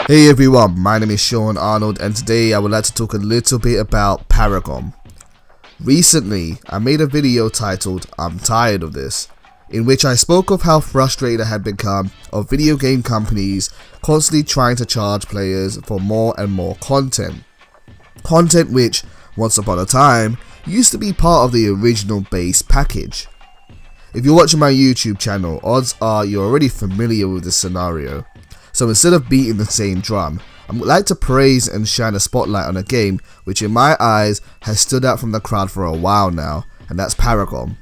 Hey everyone, my name is Sean Arnold and today I would like to talk a little bit about Paragon. Recently, I made a video titled "I'm tired of this", in which I spoke of how frustrated I had become of video game companies constantly trying to charge players for more and more content. Content which, once upon a time, used to be part of the original base package. If you're watching my YouTube channel, odds are you're already familiar with this scenario. So instead of beating the same drum, I would like to praise and shine a spotlight on a game which in my eyes has stood out from the crowd for a while now, and that's Paragon.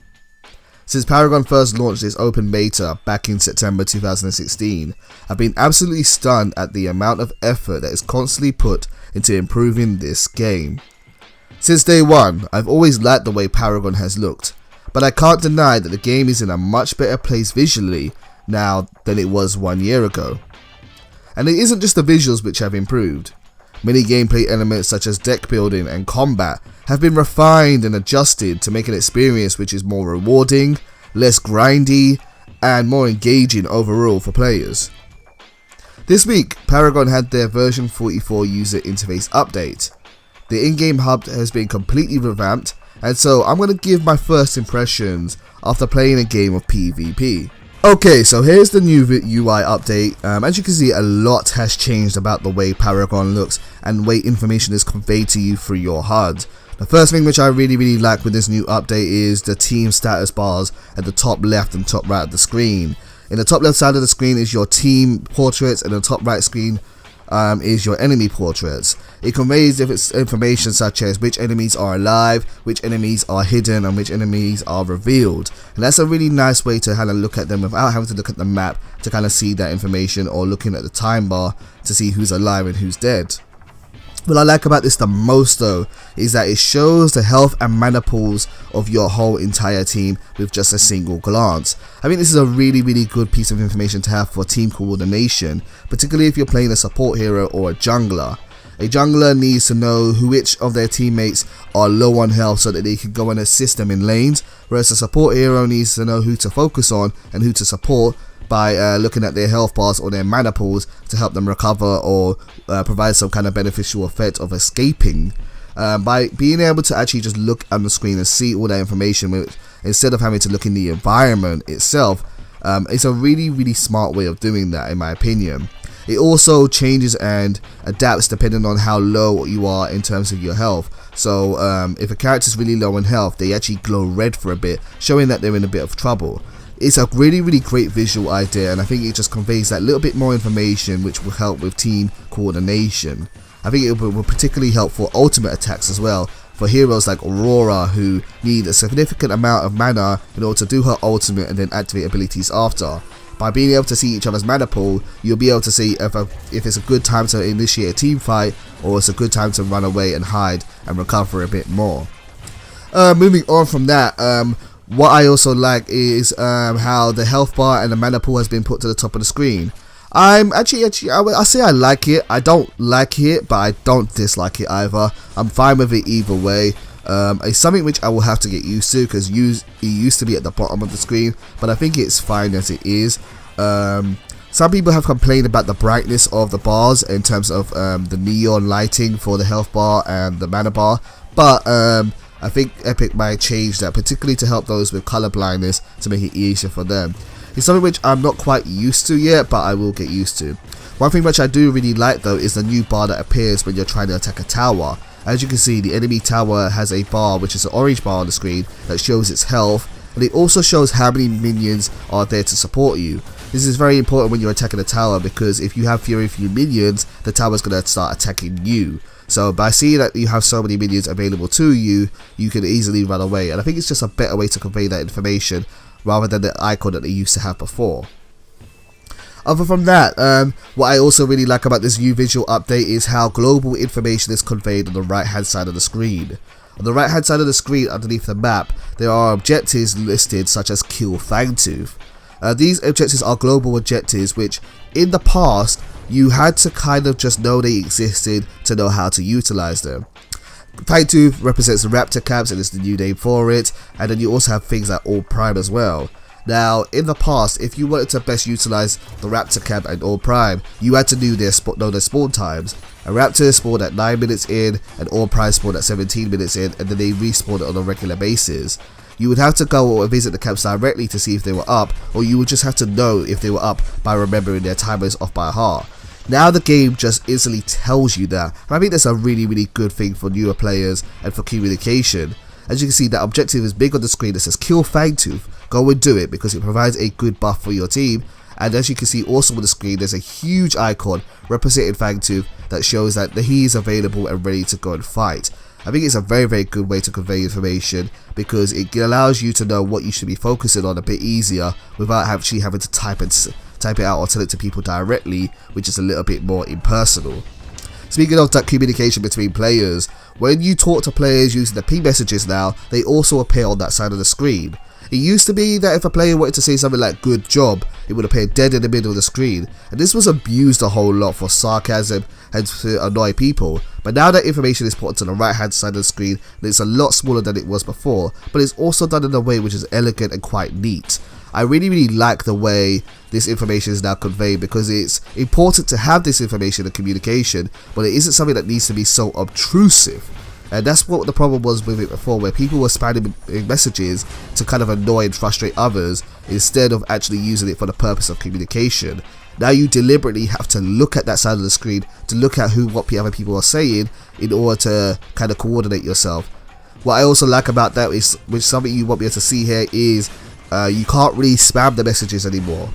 Since Paragon first launched its open beta back in September 2016, I've been absolutely stunned at the amount of effort that is constantly put into improving this game. Since day one, I've always liked the way Paragon has looked, but I can't deny that the game is in a much better place visually now than it was 1 year ago. And it isn't just the visuals which have improved. Many gameplay elements such as deck building and combat have been refined and adjusted to make an experience which is more rewarding, less grindy, and more engaging overall for players. This week, Paragon had their version 44 user interface update. The in-game hub has been completely revamped, and so I'm going to give my first impressions after playing a game of PvP. Okay, so here's the new UI update. As you can see, a lot has changed about the way Paragon looks and the way information is conveyed to you through your HUD. The first thing which I really like with this new update is the team status bars at the top left and top right of the screen. In the top left side of the screen is your team portraits, and the top right screen is your enemy portraits. It conveys information such as which enemies are alive, which enemies are hidden, and which enemies are revealed. And that's a really nice way to kind of look at them without having to look at the map to kind of see that information, or looking at the time bar to see who's alive and who's dead. What I like about this the most though is that it shows the health and mana pools of your whole entire team with just a single glance. I think this is a really good piece of information to have for team coordination, particularly if you're playing a support hero or a jungler. A jungler needs to know which of their teammates are low on health so that they can go and assist them in lanes, whereas a support hero needs to know who to focus on and who to support by looking at their health bars or their mana pools to help them recover or provide some kind of beneficial effect of escaping. By being able to actually just look on the screen and see all that information instead of having to look in the environment itself, it's a really smart way of doing that, in my opinion. It also changes and adapts depending on how low you are in terms of your health. So if a character is really low in health, they actually glow red for a bit, showing that they're in a bit of trouble. It's a really great visual idea, and I think it just conveys that little bit more information which will help with team coordination. I think it will particularly help for ultimate attacks as well, for heroes like Aurora who need a significant amount of mana in order to do her ultimate and then activate abilities after. By being able to see each other's mana pool, you'll be able to see if it's a good time to initiate a team fight, or it's a good time to run away and hide and recover a bit more. Moving on from that, what I also like is how the health bar and the mana pool has been put to the top of the screen. I say I like it. I don't like it, but I don't dislike it either. I'm fine with it either way. It's something which I will have to get used to, because it used to be at the bottom of the screen, but I think it's fine as it is. Some people have complained about the brightness of the bars in terms of the neon lighting for the health bar and the mana bar, but I think Epic might change that, particularly to help those with color blindness, to make it easier for them. It's something which I'm not quite used to yet, but I will get used to. One thing which I do really like though is the new bar that appears when you're trying to attack a tower. As you can see, the enemy tower has a bar, which is an orange bar on the screen, that shows its health, and it also shows how many minions are there to support you. This is very important when you're attacking a tower, because if you have very few minions, the tower is going to start attacking you. So by seeing that you have so many minions available to you, you can easily run away, and I think it's just a better way to convey that information rather than the icon that they used to have before. Other from that, what I also really like about this new visual update is how global information is conveyed on the right hand side of the screen. On the right hand side of the screen underneath the map, there are objectives listed such as Kill Fangtooth. These objectives are global objectives which in the past you had to kind of just know they existed to know how to utilize them. Fangtooth represents the raptor camps and it's the new name for it, and then you also have things like All Prime as well. Now, in the past, if you wanted to best utilize the Raptor Camp and All Prime, you had to do their spawn times. A Raptor spawned at 9 minutes in, and All Prime spawned at 17 minutes in, and then they respawned on a regular basis. You would have to go or visit the camps directly to see if they were up, or you would just have to know if they were up by remembering their timers off by heart. Now the game just instantly tells you that, and I think that's a really good thing for newer players and for communication. As you can see, that objective is big on the screen that says kill Fangtooth. Go and do it because it provides a good buff for your team. And as you can see also on the screen, there's a huge icon representing Fangtooth that shows that he is available and ready to go and fight. I think it's a very good way to convey information because it allows you to know what you should be focusing on a bit easier without actually having to type it out or tell it to people directly, which is a little bit more impersonal. Speaking of that communication between players, when you talk to players using the ping messages now, they also appear on that side of the screen. It used to be that if a player wanted to say something like good job, it would appear dead in the middle of the screen, and this was abused a whole lot for sarcasm and to annoy people. But now that information is put onto the right hand side of the screen, and it's a lot smaller than it was before, but it's also done in a way which is elegant and quite neat. I really like the way this information is now conveyed because it's important to have this information and communication, but it isn't something that needs to be so obtrusive. And that's what the problem was with it before, where people were spamming messages to kind of annoy and frustrate others instead of actually using it for the purpose of communication. Now you deliberately have to look at that side of the screen to look at what other people are saying in order to kind of coordinate yourself. What I also like about that is, which something you won't be able to see here, is you can't really spam the messages anymore.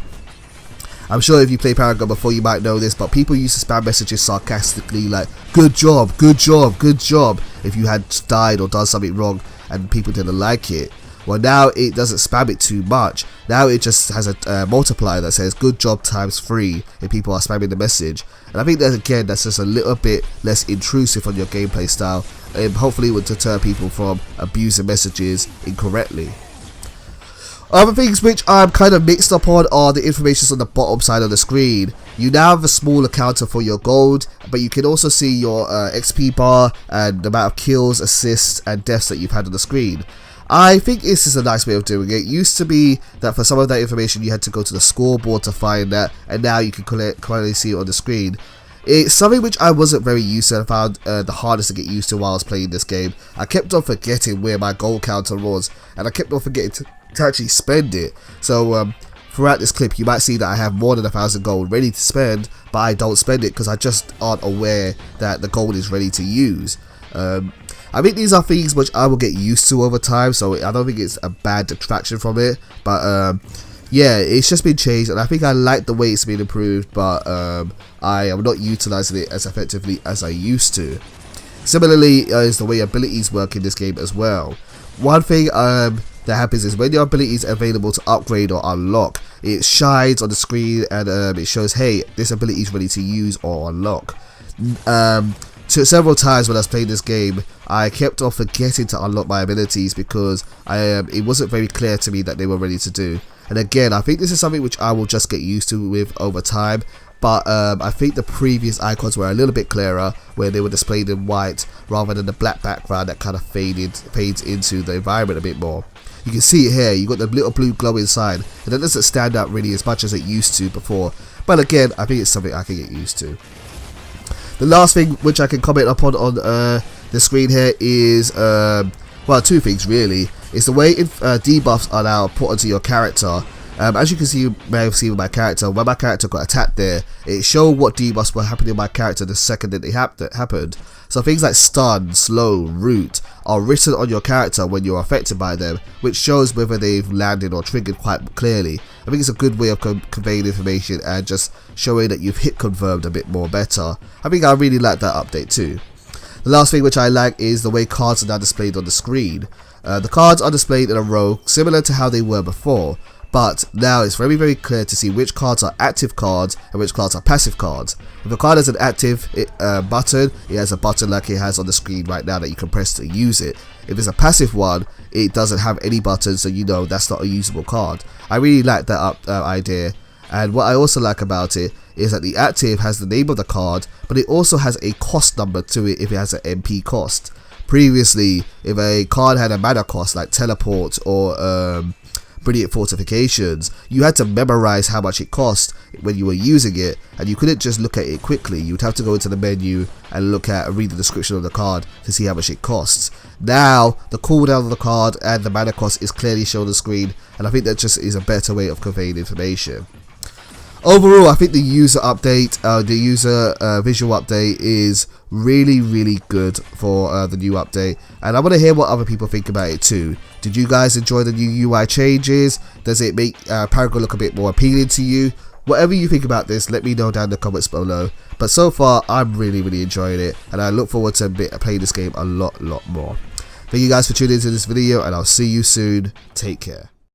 I'm sure if you play Paragon before you might know this, but people used to spam messages sarcastically like good job, good job, good job if you had died or done something wrong and people didn't like it. Well, now it doesn't spam it too much. Now it just has a multiplier that says good job times 3 if people are spamming the message. And I think that again, that's just a little bit less intrusive on your gameplay style, and hopefully it would deter people from abusing messages incorrectly. Other things which I'm kind of mixed up on are the information on the bottom side of the screen. You now have a smaller counter for your gold, but you can also see your XP bar and the amount of kills, assists and deaths that you've had on the screen. I think this is a nice way of doing it. It used to be that for some of that information you had to go to the scoreboard to find that, and now you can clearly see it on the screen. It's something which I wasn't very used to and found the hardest to get used to while I was playing this game. I kept on forgetting where my gold counter was, and I kept on forgetting to actually spend it. So throughout this clip you might see that I have more than 1,000 gold ready to spend, but I don't spend it because I just aren't aware that the gold is ready to use. I think these are things which I will get used to over time, so I don't think it's a bad detraction from it. But yeah, it's just been changed, and I think I like the way it's been improved, but I am not utilizing it as effectively as I used to. Similarly is the way abilities work in this game as well. One thing that happens is when your ability is available to upgrade or unlock, it shines on the screen and it shows, hey, this ability is ready to use or unlock. Several times when I was playing this game, I kept on forgetting to unlock my abilities because it wasn't very clear to me that they were ready to do. And again, I think this is something which I will just get used to with over time. But I think the previous icons were a little bit clearer, where they were displayed in white rather than the black background that kind of fades into the environment a bit more. You can see it here, you got the little blue glow inside, and it doesn't stand out really as much as it used to before. But again, I think it's something I can get used to. The last thing which I can comment upon on the screen here is, well, two things really. It's the way debuffs are now put onto your character. As you can see, you may have seen with my character, when my character got attacked there, it showed what debuffs were happening to my character the second that they happened. So things like stun, slow, root are written on your character when you're affected by them, which shows whether they've landed or triggered quite clearly. I think it's a good way of conveying information and just showing that you've hit confirmed a bit more better. I think I really like that update too. The last thing which I like is the way cards are now displayed on the screen. The cards are displayed in a row similar to how they were before, but now it's very clear to see which cards are active cards and which cards are passive cards. If a card has an active button, it has a button like it has on the screen right now that you can press to use it. If it's a passive one, it doesn't have any buttons, so you know that's not a usable card. I really like that idea, and what I also like about it is that the active has the name of the card, but it also has a cost number to it if it has an MP cost. Previously, if a card had a mana cost like teleport or brilliant fortifications, you had to memorize how much it cost when you were using it, and you couldn't just look at it quickly. You would have to go into the menu and read the description of the card to see how much it costs. Now the cooldown of the card and the mana cost is clearly shown on the screen, and I think that just is a better way of conveying information. Overall, I think the user update, visual update is really good for the new update, and I want to hear what other people think about it too. Did you guys enjoy the new UI changes? Does it make Paragon look a bit more appealing to you? Whatever you think about this, let me know down in the comments below. But so far, I'm really enjoying it, and I look forward to playing this game a lot more. Thank you guys for tuning into this video, and I'll see you soon. Take care.